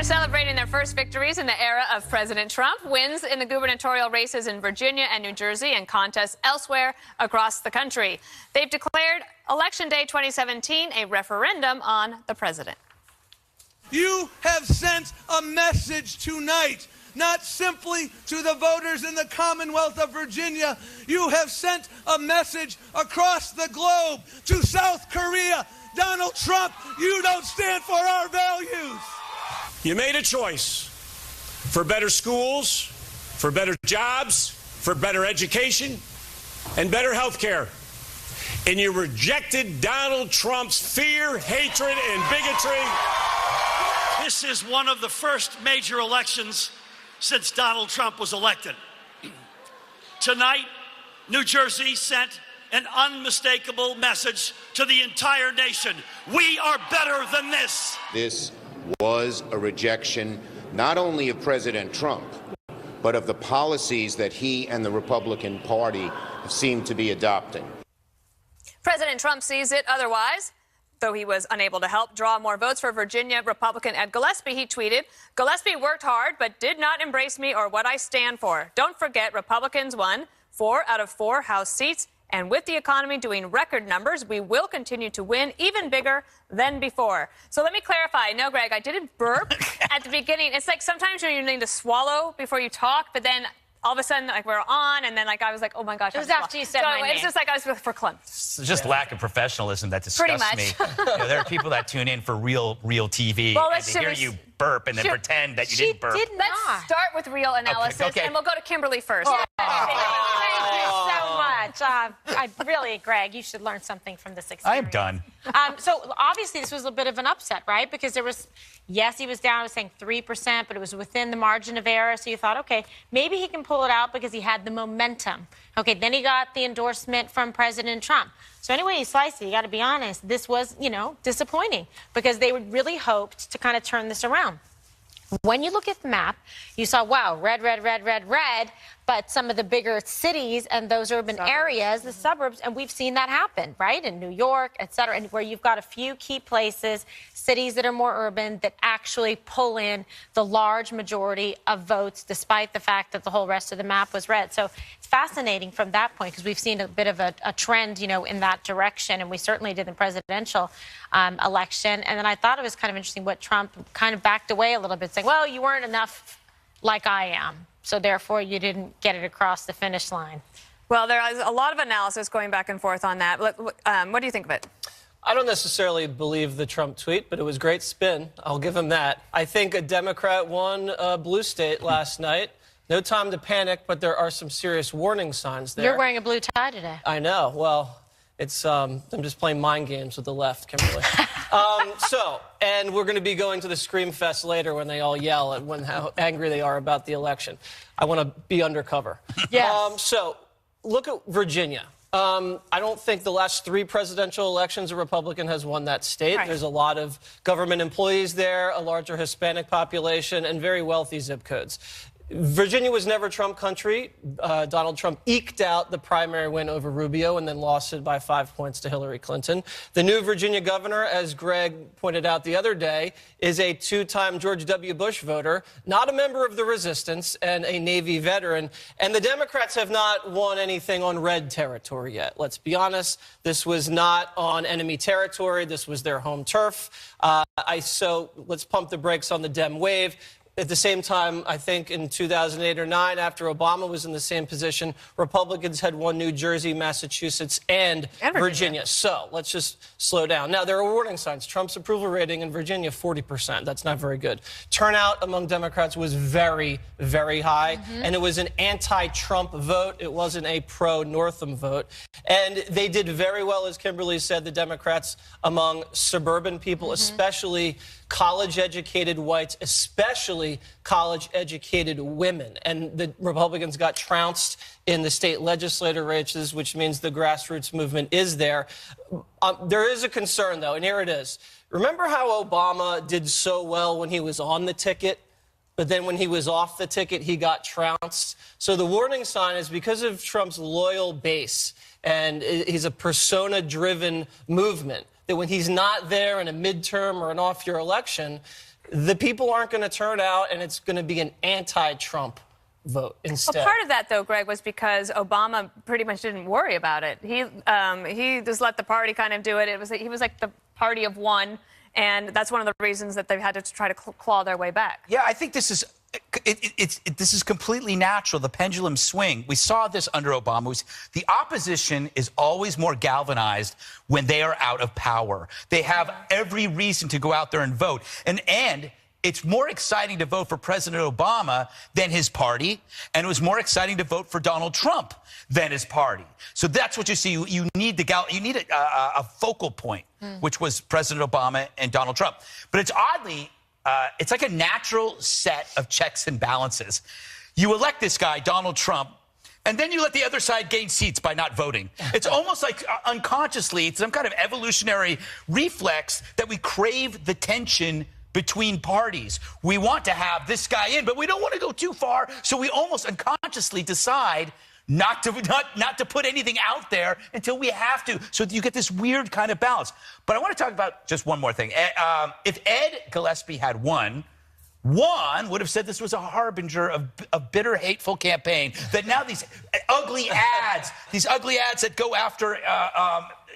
celebrating their first victories in the era of President Trump. Wins in the gubernatorial races in Virginia and New Jersey and contests elsewhere across the country. They've declared Election Day 2017 a referendum on the president. You have sent a message tonight, not simply to the voters in the Commonwealth of Virginia. You have sent a message across the globe to South Korea. Donald Trump, you don't stand for our values. You made a choice for better schools, for better jobs, for better education, and better health care. And you rejected Donald Trump's fear, hatred, and bigotry. This is one of the first major elections since Donald Trump was elected. Tonight, New Jersey sent an unmistakable message to the entire nation. We are better than this. This was a rejection not only of President Trump, but of the policies that he and the Republican Party seem to be adopting. President Trump sees it otherwise. Though he was unable to help draw more votes for Virginia Republican Ed Gillespie, he tweeted, "Gillespie worked hard but did not embrace me or what I stand for. Don't forget, Republicans won 4 out of 4 House seats. And with the economy doing record numbers, we will continue to win even bigger than before." So let me clarify. No, Greg, I didn't burp at the beginning. It's like sometimes you need to swallow before you talk, but then all of a sudden, like, we're on, and then, like, I was like, oh, my gosh. It was after you said my name. It's just like I was for Clem. It's just lack of professionalism that disgusts me. There are people that tune in for real TV, and they hear you burp and then pretend that you didn't burp. Let's start with real analysis, and we'll go to Kimberly first. Thank you so much. Greg, you should learn something from this experience. I am done. So obviously this was a bit of an upset, right? Because there was, yes, he was down, I was saying 3%, but it was within the margin of error. So you thought, okay, maybe he can pull it out because he had the momentum. Okay, then he got the endorsement from President Trump. So anyway you slice it, you got to be honest, this was, disappointing because they really hoped to kind of turn this around. When you look at the map, you saw, wow, red, but some of the bigger cities and those urban areas, the suburbs, and we've seen that happen, right, in New York, et cetera, and where you've got a few key places, cities that are more urban, that actually pull in the large majority of votes, despite the fact that the whole rest of the map was red. So it's fascinating from that point, because we've seen a bit of a trend, in that direction, and we certainly did in the presidential election. And then I thought it was kind of interesting what Trump kind of backed away a little bit, saying, well, you weren't enough like I am, so therefore you didn't get it across the finish line. Well, there is a lot of analysis going back and forth on that. What do you think of it? I don't necessarily believe the Trump tweet, but it was great spin. I'll give him that. I think a Democrat won a blue state last night. No time to panic, but there are some serious warning signs there. You're wearing a blue tie today. I know. Well, it's I'm just playing mind games with the left, Kimberly. And we're going to be going to the Scream Fest later when they all yell at how angry they are about the election. I want to be undercover. Yes. So look at Virginia. I don't think the last 3 presidential elections a Republican has won that state. Right. There's a lot of government employees there, a larger Hispanic population, and very wealthy zip codes. Virginia was never Trump country. Donald Trump eked out the primary win over Rubio and then lost it by 5 points to Hillary Clinton. The new Virginia governor, as Greg pointed out the other day, is a 2-time George W. Bush voter, not a member of the resistance, and a Navy veteran. And the Democrats have not won anything on red territory yet. Let's be honest. This was not on enemy territory. This was their home turf. So let's pump the brakes on the Dem wave. At the same time, I think in 2008 or 9, after Obama was in the same position, Republicans had won New Jersey, Massachusetts, and Virginia. So let's just slow down. Now, there are warning signs. Trump's approval rating in Virginia, 40%. That's not very good. Turnout among Democrats was very, very high, and it was an anti-Trump vote. It wasn't a pro-Northam vote. And they did very well, as Kimberly said, the Democrats, among suburban people, especially college-educated whites, especially college-educated women. And the Republicans got trounced in the state legislature races, which means the grassroots movement is there. There is a concern, though, and here it is. Remember how Obama did so well when he was on the ticket, but then when he was off the ticket, he got trounced? So the warning sign is because of Trump's loyal base, and he's a persona-driven movement, that when he's not there in a midterm or an off-year election, The people aren't going to turn out, and it's going to be an anti-Trump vote instead. Well, part of that, though, Greg, was because Obama pretty much didn't worry about it. He just let the party kind of do it. He was like the party of one, and that's one of the reasons that they've had to try to claw their way back. Yeah, I think this is this is completely natural. The pendulum swing. We saw this under Obama. The opposition is always more galvanized when they are out of power. They have every reason to go out there and vote, and it's more exciting to vote for President Obama than his party, and it was more exciting to vote for Donald Trump than his party. So that's what you see. You need a focal point, which was President Obama and Donald Trump. But it's oddly, it's like a natural set of checks and balances. You elect this guy, Donald Trump, and then you let the other side gain seats by not voting. It's almost like unconsciously, it's some kind of evolutionary reflex that we crave the tension between parties. We want to have this guy in, but we don't want to go too far, so we almost unconsciously decide not to put anything out there until we have to. So you get this weird kind of balance. But I want to talk about just one more thing. If Ed Gillespie had won, Juan would have said this was a harbinger of bitter, hateful campaign. That now these ugly ads that go after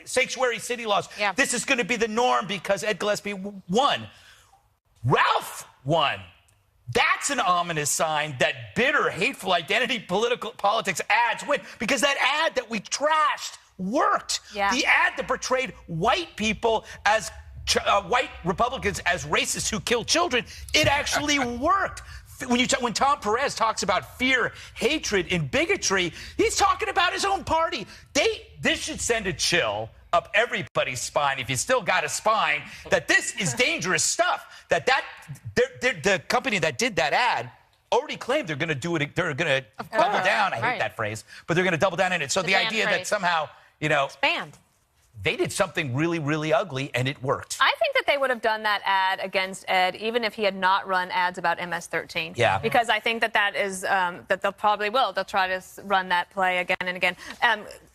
sanctuary city laws, this is going to be the norm because Ed Gillespie won. Ralph won. That's an ominous sign that bitter, hateful identity politics ads win, because that ad that we trashed worked. Yeah. The ad that portrayed white people as white Republicans as racists who kill children, it actually worked. When Tom Perez talks about fear, hatred, and bigotry, he's talking about his own party. This should send a chill up everybody's spine, if you still got a spine, that this is dangerous stuff. The company that did that ad already claimed they're going to do it. They're going to double down. I hate that phrase, but they're going to double down in it. So the idea that somehow, expand. They did something really, really ugly, and it worked. I think that they would have done that ad against Ed, even if he had not run ads about MS-13. Yeah. Because I think that is, that they'll probably will. They'll try to run that play again and again.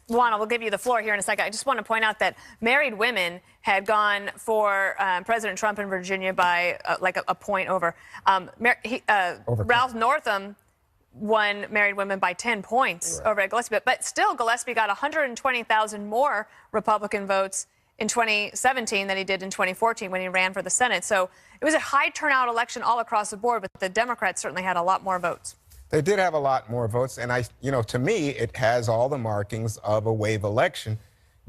Juan, I will give you the floor here in a second. I just want to point out that married women had gone for President Trump in Virginia by like a point over. Ralph Northam won married women by 10 points over at Gillespie. But still, Gillespie got 120,000 more Republican votes in 2017 than he did in 2014 when he ran for the Senate. So it was a high turnout election all across the board, but the Democrats certainly had a lot more votes. They did have a lot more votes, and to me, it has all the markings of a wave election.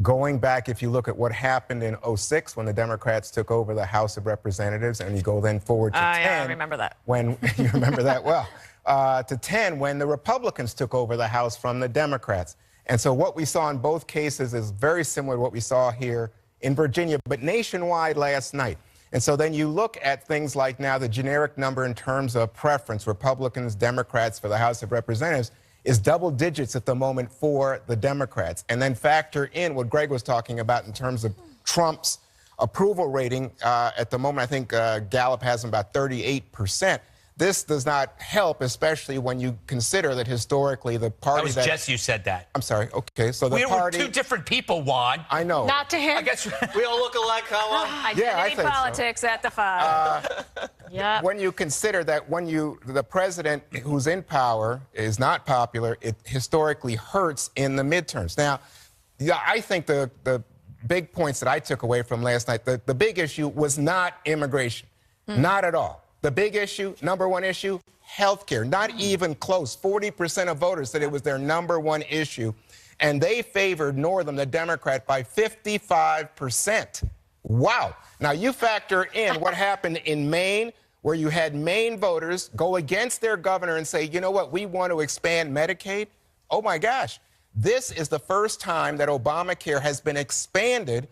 Going back, if you look at what happened in 2006 when the Democrats took over the House of Representatives, and you go then forward to 10. Yeah, I remember that. When you remember that well. To 10 when the Republicans took over the House from the Democrats. And so what we saw in both cases is very similar to what we saw here in Virginia, but nationwide last night. And so then you look at things like now the generic number in terms of preference, Republicans, Democrats for the House of Representatives, is double digits at the moment for the Democrats. And then factor in what Greg was talking about in terms of Trump's approval rating. At the moment, I think Gallup has him about 38%. This does not help, especially when you consider that historically the party that was Jess, you said that. I'm sorry. Okay, so the party... We were two different people, Juan. I know. Not to him. I guess we all look alike, huh? Identity politics at the 5. Yeah. When you consider that the president who's in power is not popular, it historically hurts in the midterms. Now, I think the big points that I took away from last night, the big issue was not immigration. Not at all. The big issue, number one issue, health care. Not even close. 40% of voters said it was their number one issue. And they favored Northam, the Democrat, by 55%. Wow. Now, you factor in what happened in Maine, where you had Maine voters go against their governor and say, you know what, we want to expand Medicaid. Oh, my gosh. This is the first time that Obamacare has been expanded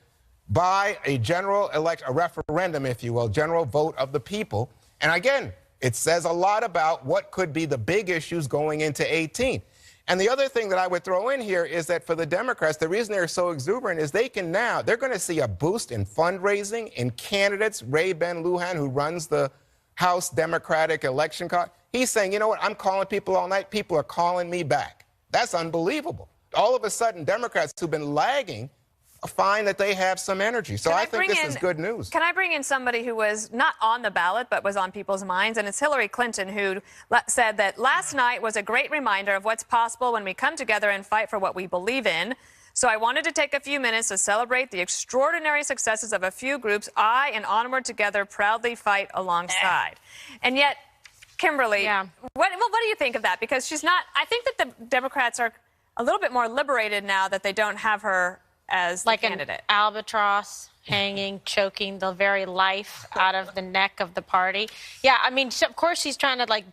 by a general election, a referendum, if you will, general vote of the people. And again, it says a lot about what could be the big issues going into 18. And the other thing that I would throw in here is that for the Democrats, the reason they're so exuberant is they're going to see a boost in fundraising, in candidates. Ray Ben Lujan, who runs the House Democratic election card, he's saying, you know what, I'm calling people all night. People are calling me back. That's unbelievable. All of a sudden, Democrats who've been lagging fine that they have some energy. So I think this is good news. Can I bring in somebody who was not on the ballot but was on people's minds? And it's Hillary Clinton, who said that last night was a great reminder of what's possible when we come together and fight for what we believe in. So I wanted to take a few minutes to celebrate the extraordinary successes of a few groups I and Onward Together proudly fight alongside. And yet, Kimberly, what do you think of that? Because she's not, I think that the Democrats are a little bit more liberated now that they don't have her as the candidate. Like an albatross hanging, choking the very life out of the neck of the party. Yeah, I mean, of course she's trying to, like,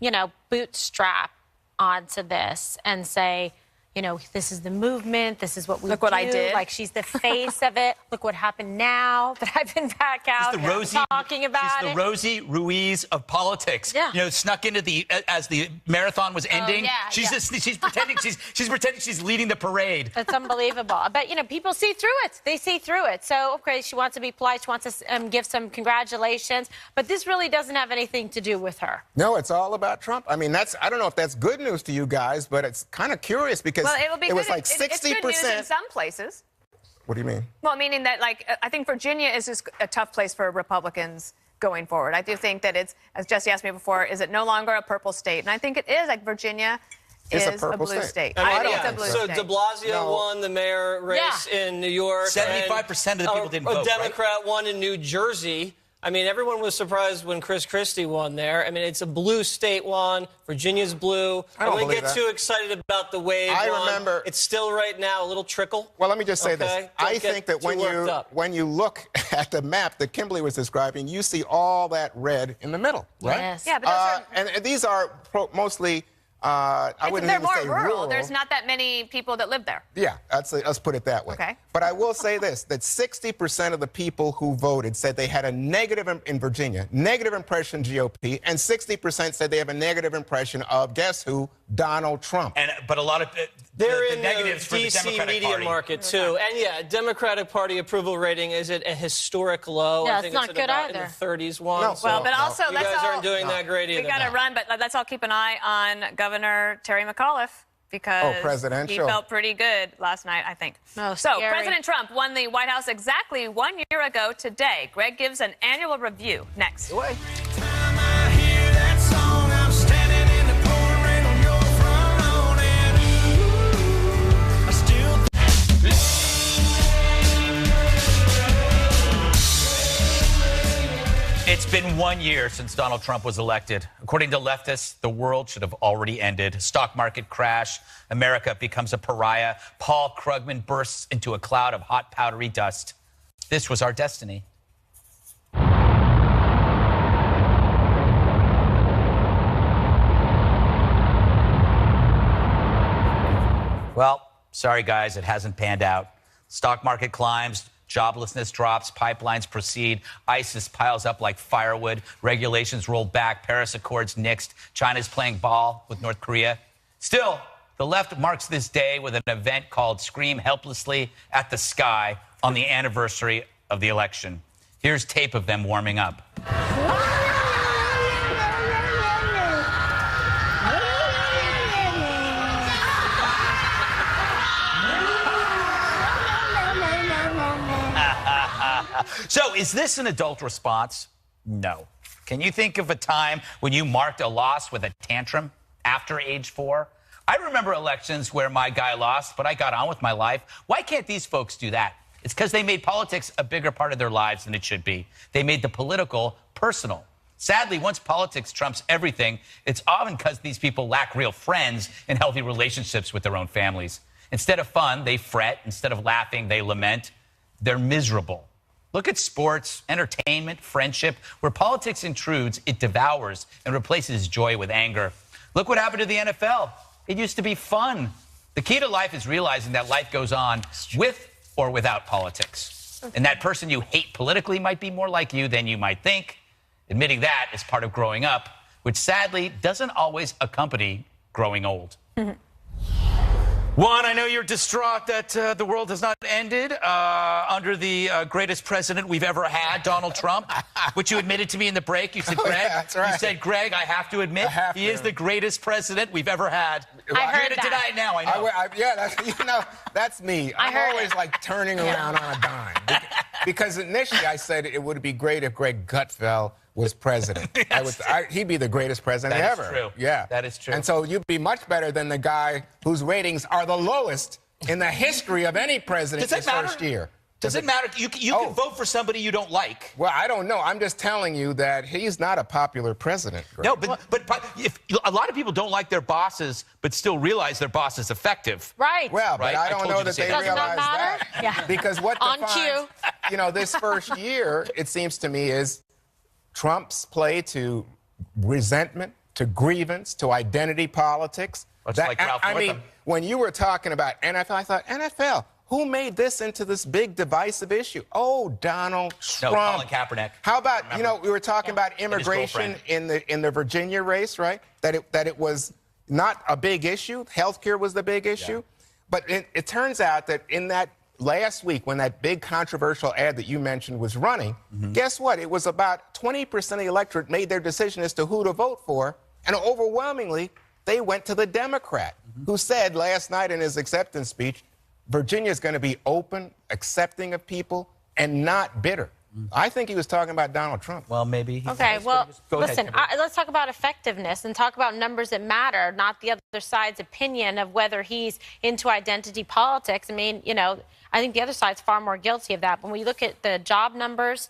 you know, bootstrap onto this and say, you know, this is the movement. This is what we do. Look what I did. Like, she's the face of it. Look what happened now that I've been back out talking about it. She's the Rosie Ruiz of politics. Yeah. You know, snuck into as the marathon was ending. She's pretending she's leading the parade. It's unbelievable. But, you know, people see through it. They see through it. So, okay, she wants to be polite. She wants to give some congratulations. But this really doesn't have anything to do with her. No, it's all about Trump. I mean, I don't know if that's good news to you guys, but it's kind of curious because it was like 60%. It's good news in some places. What do you mean? Well, meaning that, like, I think Virginia is just a tough place for Republicans going forward. I do think that it's, as Jesse asked me before, is it no longer a purple state? And I think it is. Like, Virginia is a blue state. I think it's a blue state. So de Blasio won the mayor race in New York. 75% of the people didn't vote. A Democrat won in New Jersey. I mean, everyone was surprised when Chris Christie won there. I mean, it's a blue state one. Virginia's blue. I don't believe get too excited about the wave. I remember. It's still right now a little trickle. Well, let me just say this. I think that when you look at the map that Kimberly was describing, you see all that red in the middle, right? Yes. Yeah, but those and these are mostly. I wouldn't they're even more say rural. There's not that many people that live there. Yeah, let's put it that way. Okay. But I will say this, that 60% of the people who voted said they had a negative, in Virginia, negative impression GOP, and 60% said they have a negative impression of, guess who, Donald Trump. But a lot of they're in negatives the for the DC Democratic media Party. market, too. And, yeah, Democratic Party approval rating is at a historic low. Yeah, I think it's not at good about either. in the 30s one. No, Well, but also, you guys aren't doing that great either. We got to run, but let's all keep an eye on Governor Terry McAuliffe because he felt pretty good last night, I think. Oh, so, scary. President Trump won the White House exactly 1 year ago today. Greg gives an annual review next. It's been 1 year since Donald Trump was elected. According to leftists, the world should have already ended. Stock market crash. America becomes a pariah. Paul Krugman bursts into a cloud of hot, powdery dust. This was our destiny. Well, sorry, guys, it hasn't panned out. Stock market climbs. Joblessness drops, pipelines proceed, ISIS piles up like firewood, regulations rolled back, Paris Accords nixed, China's playing ball with North Korea. Still, the left marks this day with an event called Scream Helplessly at the Sky on the anniversary of the election. Here's tape of them warming up. So, is this an adult response? No. Can you think of a time when you marked a loss with a tantrum after age 4? I remember elections where my guy lost, but I got on with my life. Why can't these folks do that? It's because they made politics a bigger part of their lives than it should be. They made the political personal. Sadly, once politics trumps everything, it's often because these people lack real friends and healthy relationships with their own families. Instead of fun, they fret. Instead of laughing, they lament. They're miserable. Look at sports, entertainment, friendship. Where politics intrudes, it devours and replaces joy with anger. Look what happened to the NFL. It used to be fun. The key to life is realizing that life goes on with or without politics. And that person you hate politically might be more like you than you might think. Admitting that is part of growing up, which sadly doesn't always accompany growing old. Juan, I know you're distraught that the world has not ended under the greatest president we've ever had, Donald Trump, which you admitted to me in the break. You said, Greg, that's right. You said, Greg, I have to admit, he is the greatest president we've ever had. I heard You're going to deny it now, I know. Yeah, that's me. I'm always like turning around on a dime. Because initially I said it would be great if Greg Gutfeld was president. He'd be the greatest president ever. That is true. Yeah. That is true. And so you'd be much better than the guy whose ratings are the lowest in the history of any president his first year. Does it matter? You can vote for somebody you don't like. Well, I don't know. I'm just telling you that he's not a popular president, Greg. No, but if a lot of people don't like their bosses, but still realize their boss is effective. Right. Well, but I don't know that they Does realize not matter? that. Yeah. Because what On defines, cue. this first year, it seems to me, is Trump's play to resentment, to grievance, to identity politics. I mean, when you were talking about NFL, I thought, NFL, who made this into this big divisive issue? Oh, Donald Trump. No, Colin Kaepernick. How about, we were talking about immigration in the Virginia race, right? That it was not a big issue. Healthcare was the big issue. Yeah. But it turns out that in that last week, when that big controversial ad that you mentioned was running, guess what? It was about 20% of the electorate made their decision as to who to vote for, and overwhelmingly, they went to the Democrat, who said last night in his acceptance speech, Virginia is going to be open, accepting of people, and not bitter. I think he was talking about Donald Trump. Well, maybe. Okay, well, listen, ahead, let's talk about effectiveness and talk about numbers that matter, not the other side's opinion of whether he's into identity politics. I mean, I think the other side's far more guilty of that. When we look at the job numbers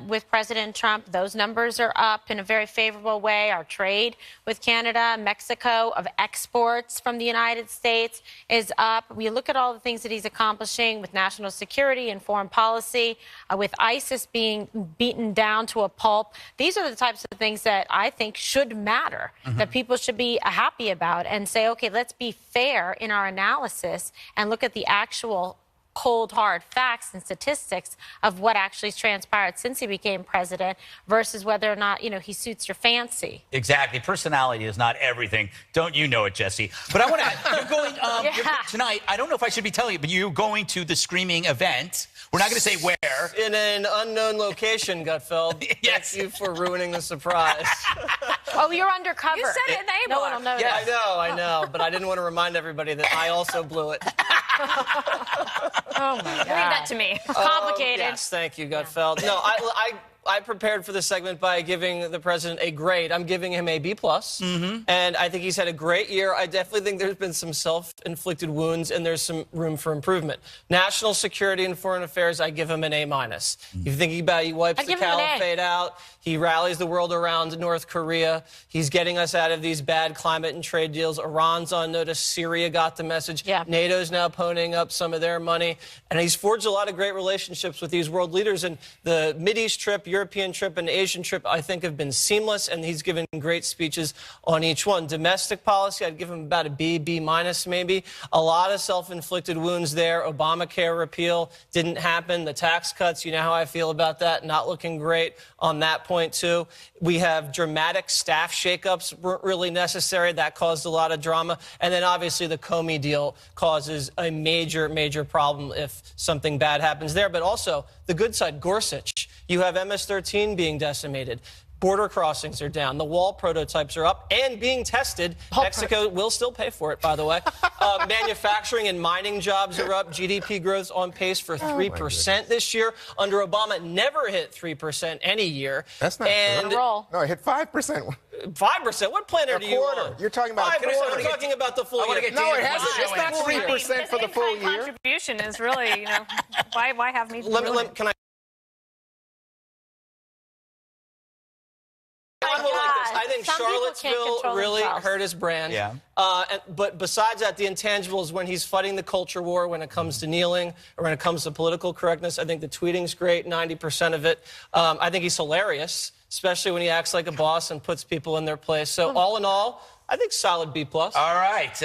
with President Trump, those numbers are up in a very favorable way. Our trade with Canada, Mexico, of exports from the United States is up. We look at all the things that he's accomplishing with national security and foreign policy, with ISIS being beaten down to a pulp. These are the types of things that I think should matter, that people should be happy about and say, okay, let's be fair in our analysis and look at the actual cold, hard facts and statistics of what actually transpired since he became president versus whether or not, he suits your fancy. Exactly. Personality is not everything. Don't you know it, Jesse? But I want to you're going tonight, I don't know if I should be telling you, but you're going to the Screaming event. We're not going to say where. In an unknown location, Gutfeld. Yes. Thank you for ruining the surprise. Oh, you're undercover. You said it in the No one will know Yeah, that. I know, but I didn't want to remind everybody that I also blew it. Oh, my God. Leave that to me. Complicated. Yes, thank you, Gutfeld. No, I prepared for this segment by giving the president a grade. I'm giving him a B+. And I think he's had a great year. I definitely think there's been some self-inflicted wounds, and there's some room for improvement. National security and foreign affairs, I give him an A-. You think about it, he wipes the caliphate out. He rallies the world around North Korea. He's getting us out of these bad climate and trade deals. Iran's on notice. Syria got the message. Yeah. NATO's now ponying up some of their money. And he's forged a lot of great relationships with these world leaders. And the Mideast trip, European trip, and Asian trip, I think, have been seamless. And he's given great speeches on each one. Domestic policy, I'd give him about a B, B- maybe. A lot of self-inflicted wounds there. Obamacare repeal didn't happen. The tax cuts, you know how I feel about that. Not looking great on that point, too. We have dramatic staff shakeups weren't really necessary. That caused a lot of drama. And then, obviously, the Comey deal causes a major, major problem if something bad happens there. But also, the good side, Gorsuch. You have MS-13 being decimated. Border crossings are down. The wall prototypes are up and being tested. Mexico will still pay for it, by the way. Manufacturing and mining jobs are up. GDP growth's on pace for 3% this year. Under Obama, never hit 3% any year. That's not true. No, it hit 5%. 5%? What planet are you on? You're talking about 5%. I'm talking about the full year. No, it hasn't. It's not 3% for the full year. Contribution is really, why have me? Can I? I think Charlottesville really hurt his brand. Yeah. But besides that, the intangibles, when he's fighting the culture war, when it comes to kneeling, or when it comes to political correctness, I think the tweeting's great, 90% of it. I think he's hilarious, especially when he acts like a boss and puts people in their place. So all in all, I think solid B+. All right.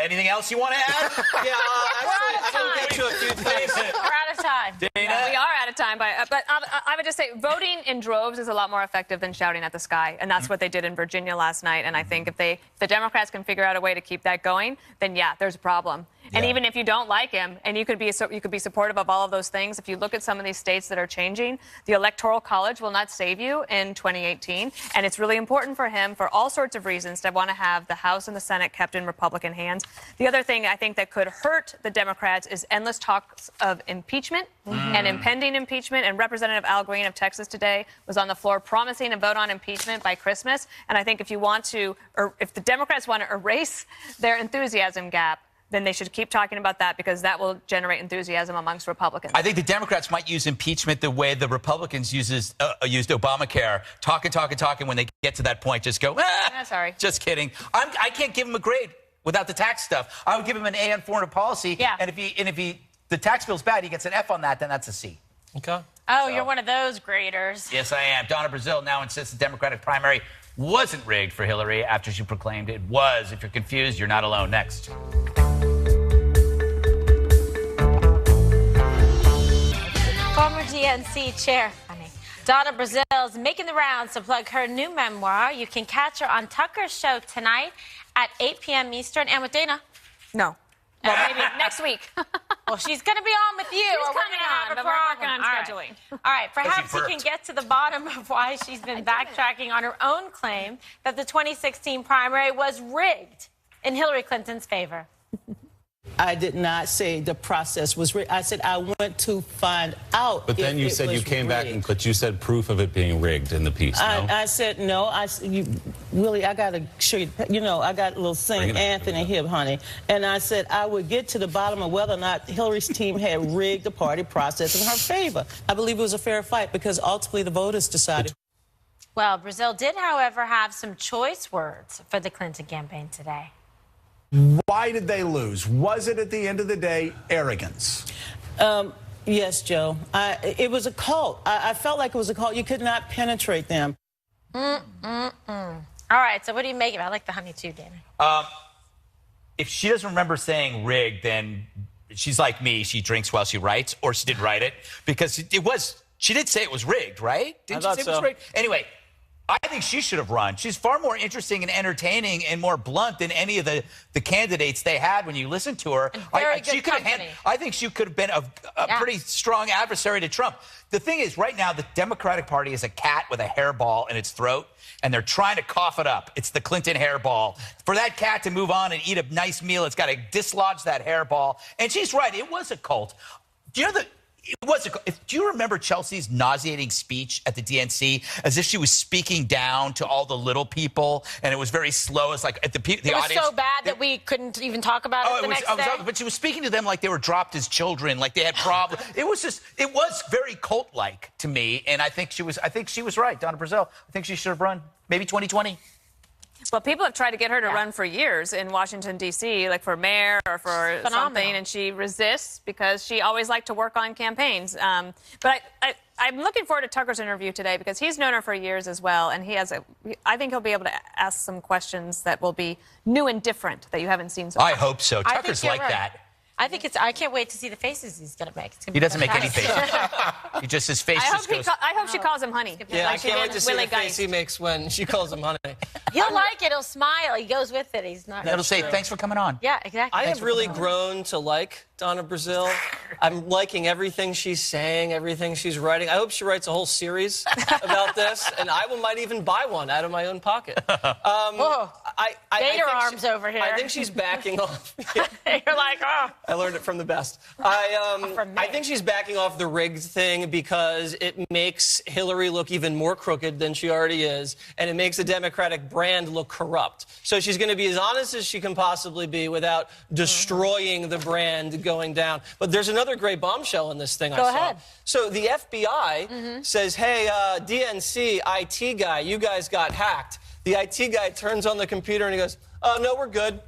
Anything else you want to add? Yeah, actually, I can get to a few things. We're out of time. Dana? We are out of time, but I would just say voting in droves is a lot more effective than shouting at the sky, and that's what they did in Virginia last night. And I think if the Democrats can figure out a way to keep that going, then yeah, there's a problem. And even if you don't like him, and you could be supportive of all of those things, if you look at some of these states that are changing, the Electoral College will not save you in 2018. And it's really important for him, for all sorts of reasons, to want to have the House and the Senate kept in Republican hands. The other thing I think that could hurt the Democrats is endless talks of impeachment and impending impeachment. And Representative Al Green of Texas today was on the floor promising a vote on impeachment by Christmas. And I think if the Democrats want to erase their enthusiasm gap, then they should keep talking about that, because that will generate enthusiasm amongst Republicans. I think the Democrats might use impeachment the way the Republicans used Obamacare. Talking. When they get to that point, just go, sorry. Just kidding. I can't give him a grade without the tax stuff. I would give him an A on foreign policy. Yeah. And if the tax bill's bad, he gets an F on that, then that's a C. Okay. Oh, you're one of those graders. Yes, I am. Donna Brazile now insists the Democratic primary wasn't rigged for Hillary after she proclaimed it was. If you're confused, you're not alone. Next. Former DNC chair, Donna Brazile is making the rounds to plug her new memoir. You can catch her on Tucker's show tonight at 8 p.m. Eastern. And with Dana? No. Well, maybe next week. Well, she's going to be on with you. She's or we're coming going to have on, a but we're problem. working on scheduling. All right. Perhaps you can get to the bottom of why she's been backtracking on her own claim that the 2016 primary was rigged in Hillary Clinton's favor. I did not say the process was rigged. I said I went to find out. But then you said you came back, but you said proof of it being rigged in the piece. No? I said no. Willie, I got to show you. You know, I got a little St. Anthony here, honey. And I said I would get to the bottom of whether or not Hillary's team had rigged the party process in her favor. I believe it was a fair fight because ultimately the voters decided. Well, Brazile did, however, have some choice words for the Clinton campaign today. Why did they lose? Was it, at the end of the day, arrogance? Yes, Joe. It was a cult. I felt like it was a cult. You could not penetrate them. All right, so what do you make of it? I like the honey too, Dana. If she doesn't remember saying rigged, then she's like me. She drinks while she writes, or she didn't write it, because she did say it was rigged, right? Didn't she say it was rigged? Anyway, I think she should have run. She's far more interesting and entertaining and more blunt than any of the candidates they had when you listen to her. I think she could have been a pretty strong adversary to Trump. The thing is, right now, the Democratic Party is a cat with a hairball in its throat, and they're trying to cough it up. It's the Clinton hairball. For that cat to move on and eat a nice meal, it's got to dislodge that hairball. And she's right. It was a cult. Do you remember Chelsea's nauseating speech at the DNC, as if she was speaking down to all the little people, and it was very slow? It's like at the audience. It was so bad that we couldn't even talk about it the next day. But she was speaking to them like they were dropped as children, like they had problems. It was very cult-like to me, and I think she was right, Donna Brazile. I think she should have run, maybe 2020. Well, people have tried to get her to run for years in Washington, D.C., like for mayor or for something, and she resists because she always liked to work on campaigns. But I'm looking forward to Tucker's interview today, because he's known her for years as well, and I think he'll be able to ask some questions that will be new and different that you haven't seen so far. I hope so. Tucker's like that. I can't wait to see the faces he's going to make. He doesn't make any faces. His face I hope she calls him honey. Yeah, I can't wait to see the face he makes when she calls him honey. He'll like it. He'll smile. He goes with it. He's not. It'll say, thanks for coming on. Yeah, exactly. I have really grown to like Donna Brazile. I'm liking everything she's saying, everything she's writing. I hope she writes a whole series about this, and I might even buy one out of my own pocket. Gator arms over here. I think she's backing off. You're like, oh. I learned it from the best. I think she's backing off the rigged thing because it makes Hillary look even more crooked than she already is, and it makes the Democratic brand look corrupt. So she's going to be as honest as she can possibly be without destroying the brand going down. But there's another great bombshell in this thing I saw. Go ahead. So the FBI says, hey, DNC IT guy, you guys got hacked. The IT guy turns on the computer and he goes, oh, no, we're good.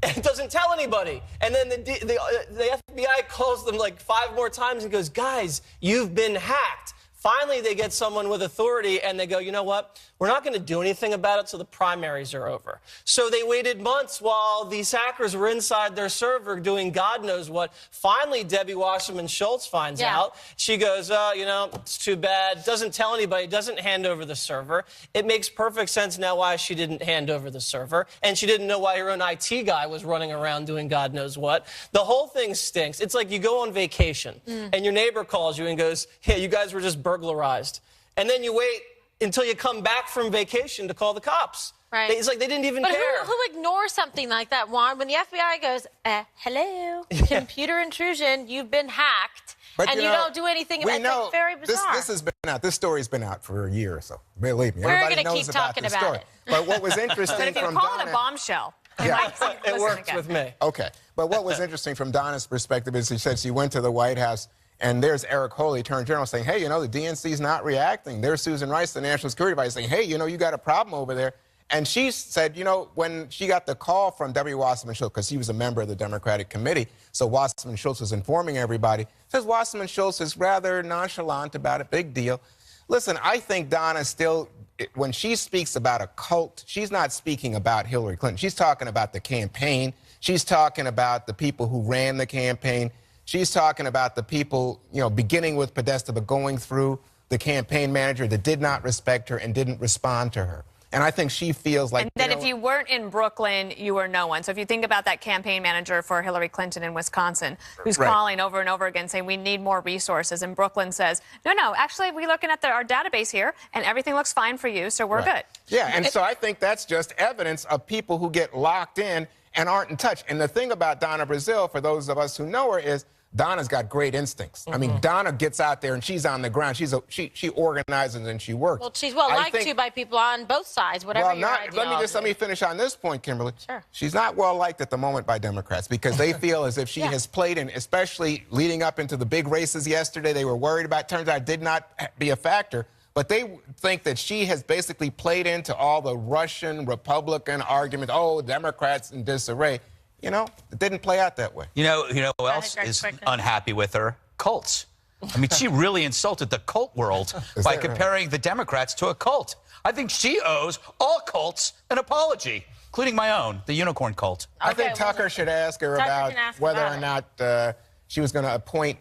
And doesn't tell anybody. And then the FBI calls them like 5 more times and goes, guys, you've been hacked. Finally, they get someone with authority, and they go, you know what? We're not going to do anything about it till the primaries are over. So they waited months while these hackers were inside their server doing God knows what. Finally, Debbie Wasserman Schultz finds out. She goes, you know, it's too bad. Doesn't tell anybody, doesn't hand over the server. It makes perfect sense now why she didn't hand over the server. And she didn't know why her own IT guy was running around doing God knows what. The whole thing stinks. It's like you go on vacation, and your neighbor calls you and goes, hey, you guys were just burglarized. And then you wait until you come back from vacation to call the cops. Right. It's like they didn't even care. But who ignores something like that, Juan? When the FBI goes, hello, computer intrusion, you've been hacked, but, and you don't do anything about it. It's very bizarre. This has been out. This story's been out for a year or so. Believe me. We're Everybody going to knows keep talking this about story. it. But what was interesting But if you from call it Donna... a bombshell, it works with me. Okay. But what was interesting from Donna's perspective is she said she went to the White House, and there's Eric Holey, Attorney General, saying, hey, you know, the DNC's not reacting. There's Susan Rice, the National Security Advisor, saying, hey, you know, you got a problem over there. And she said, you know, when she got the call from W. Wasserman Schultz, because he was a member of the Democratic Committee, so Wasserman Schultz was informing everybody, says Wasserman Schultz is rather nonchalant about it, big deal. Listen, I think Donna still, when she speaks about a cult, she's not speaking about Hillary Clinton. She's talking about the campaign. She's talking about the people who ran the campaign. She's talking about the people, you know, beginning with Podesta, but going through the campaign manager that did not respect her and didn't respond to her. And I think she feels like... And then if you weren't in Brooklyn, you were no one. So if you think about that campaign manager for Hillary Clinton in Wisconsin, who's calling over and over again saying we need more resources, and Brooklyn says, no, actually, we're looking at our database here, and everything looks fine for you, so we're good. Yeah, and so I think that's just evidence of people who get locked in and aren't in touch. And the thing about Donna Brazile, for those of us who know her, is Donna's got great instincts. I mean, Donna gets out there and she's on the ground. She organizes and she works. Well, she's well liked too by people on both sides, whatever your ideology. Let me finish on this point, Kimberly. Sure. She's not well liked at the moment by Democrats because they feel as if she has played in, especially leading up into the big races yesterday. They were worried about. Turns out did not be a factor. But they think that she has basically played into all the Russian Republican arguments. Oh, Democrats in disarray. You know, it didn't play out that way. You know who else is unhappy with her? Cults. I mean, she really insulted the cult world by comparing the Democrats to a cult. I think she owes all cults an apology, including my own, the unicorn cult. I think Tucker should ask her about whether or not she was going to appoint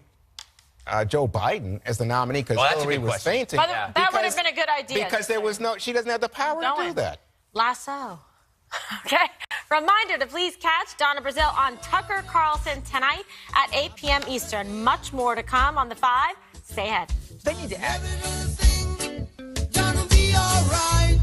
Joe Biden as the nominee because Hillary was fainting. That would have been a good idea. Because there was she doesn't have the power to do that. Lasso. Okay. Reminder to please catch Donna Brazile on Tucker Carlson tonight at 8 p.m. Eastern. Much more to come on the 5. Stay ahead. They need to add. Everything gonna be all right.